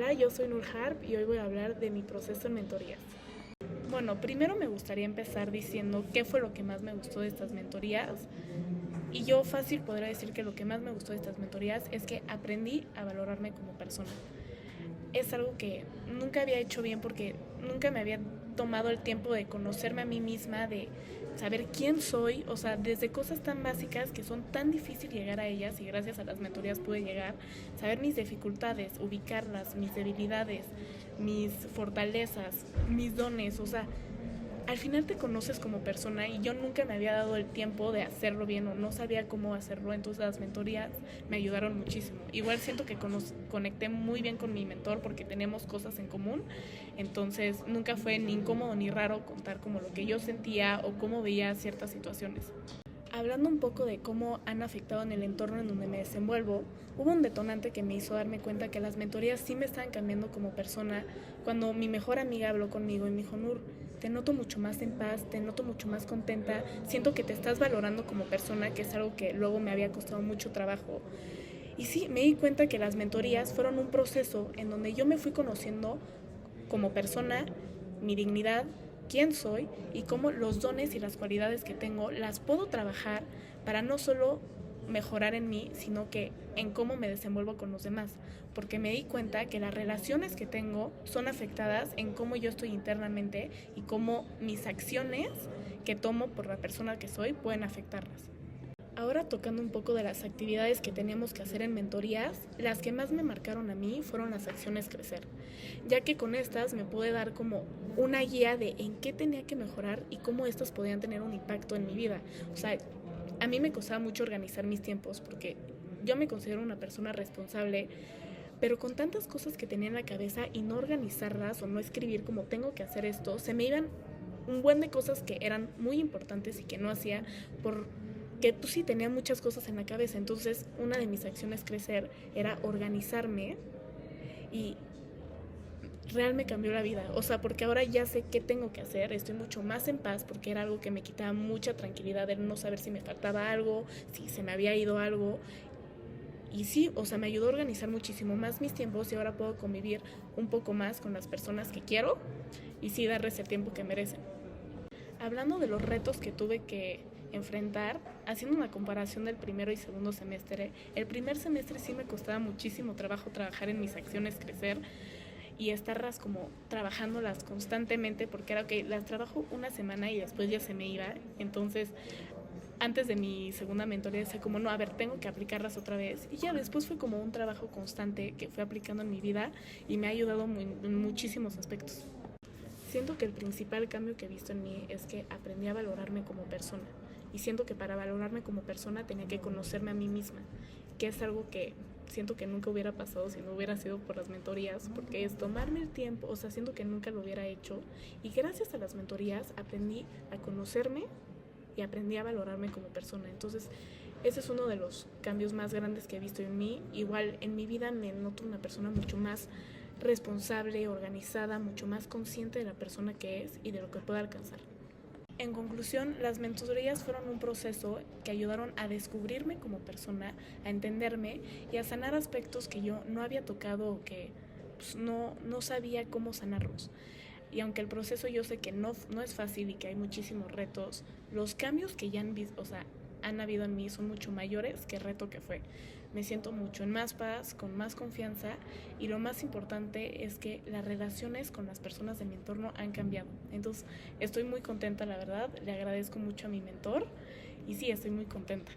Hola, yo soy Nur Harp y hoy voy a hablar de mi proceso en mentorías. Bueno, primero me gustaría empezar diciendo qué fue lo que más me gustó de estas mentorías. Y yo fácil podría decir que lo que más me gustó de estas mentorías es que aprendí a valorarme como persona. Es algo que nunca había hecho bien porque nunca me había tomado el tiempo de conocerme a mí misma, de saber quién soy, o sea, desde cosas tan básicas que son tan difíciles llegar a ellas y gracias a las mentorías pude llegar, saber mis dificultades, ubicarlas, mis debilidades, mis fortalezas, mis dones, o sea, al final te conoces como persona y yo nunca me había dado el tiempo de hacerlo bien o no sabía cómo hacerlo, entonces las mentorías me ayudaron muchísimo. Igual siento que conecté muy bien con mi mentor porque tenemos cosas en común, entonces nunca fue ni incómodo ni raro contar como lo que yo sentía o cómo veía ciertas situaciones. Hablando un poco de cómo han afectado en el entorno en donde me desenvuelvo, hubo un detonante que me hizo darme cuenta que las mentorías sí me estaban cambiando como persona cuando mi mejor amiga habló conmigo y me dijo, Nur, te noto mucho más en paz, te noto mucho más contenta, siento que te estás valorando como persona, que es algo que luego me había costado mucho trabajo. Y sí, me di cuenta que las mentorías fueron un proceso en donde yo me fui conociendo como persona, mi dignidad, quién soy y cómo los dones y las cualidades que tengo las puedo trabajar para no solo mejorar en mí, sino que en cómo me desenvuelvo con los demás, porque me di cuenta que las relaciones que tengo son afectadas en cómo yo estoy internamente y cómo mis acciones que tomo por la persona que soy pueden afectarlas. Ahora tocando un poco de las actividades que teníamos que hacer en mentorías, las que más me marcaron a mí fueron las acciones crecer, ya que con estas me pude dar como una guía de en qué tenía que mejorar y cómo estas podían tener un impacto en mi vida. O sea, a mí me costaba mucho organizar mis tiempos porque yo me considero una persona responsable, pero con tantas cosas que tenía en la cabeza y no organizarlas o no escribir como tengo que hacer esto, se me iban un buen de cosas que eran muy importantes y que no hacía por que pues sí tenía muchas cosas en la cabeza. Entonces una de mis acciones crecer era organizarme y real me cambió la vida, o sea, porque ahora ya sé qué tengo que hacer, estoy mucho más en paz porque era algo que me quitaba mucha tranquilidad de no saber si me faltaba algo, si se me había ido algo. Y sí, o sea, me ayudó a organizar muchísimo más mis tiempos y ahora puedo convivir un poco más con las personas que quiero y sí darles el tiempo que merecen. Hablando de los retos que tuve que enfrentar, haciendo una comparación del primero y segundo semestre, el primer semestre sí me costaba muchísimo trabajo trabajar en mis acciones, crecer y estarlas como trabajándolas constantemente porque era que las trabajo una semana y después ya se me iba. Entonces antes de mi segunda mentoría decía como no, a ver, tengo que aplicarlas otra vez y ya después fue como un trabajo constante que fui aplicando en mi vida y me ha ayudado en muchísimos aspectos. Siento que el principal cambio que he visto en mí es que aprendí a valorarme como persona y siento que para valorarme como persona tenía que conocerme a mí misma, que es algo que siento que nunca hubiera pasado si no hubiera sido por las mentorías, porque es tomarme el tiempo, o sea, siento que nunca lo hubiera hecho y gracias a las mentorías aprendí a conocerme y aprendí a valorarme como persona. Entonces, ese es uno de los cambios más grandes que he visto en mí. Igual en mi vida me noto una persona mucho más responsable, organizada, mucho más consciente de la persona que es y de lo que puede alcanzar. En conclusión, las mentorías fueron un proceso que ayudaron a descubrirme como persona, a entenderme y a sanar aspectos que yo no había tocado o que pues, no sabía cómo sanarlos. Y aunque el proceso yo sé que no es fácil y que hay muchísimos retos, los cambios que ya han habido en mí son mucho mayores que el reto que fue. Me siento mucho en más paz, con más confianza y lo más importante es que las relaciones con las personas de mi entorno han cambiado. Entonces estoy muy contenta, la verdad, le agradezco mucho a mi mentor y sí, estoy muy contenta.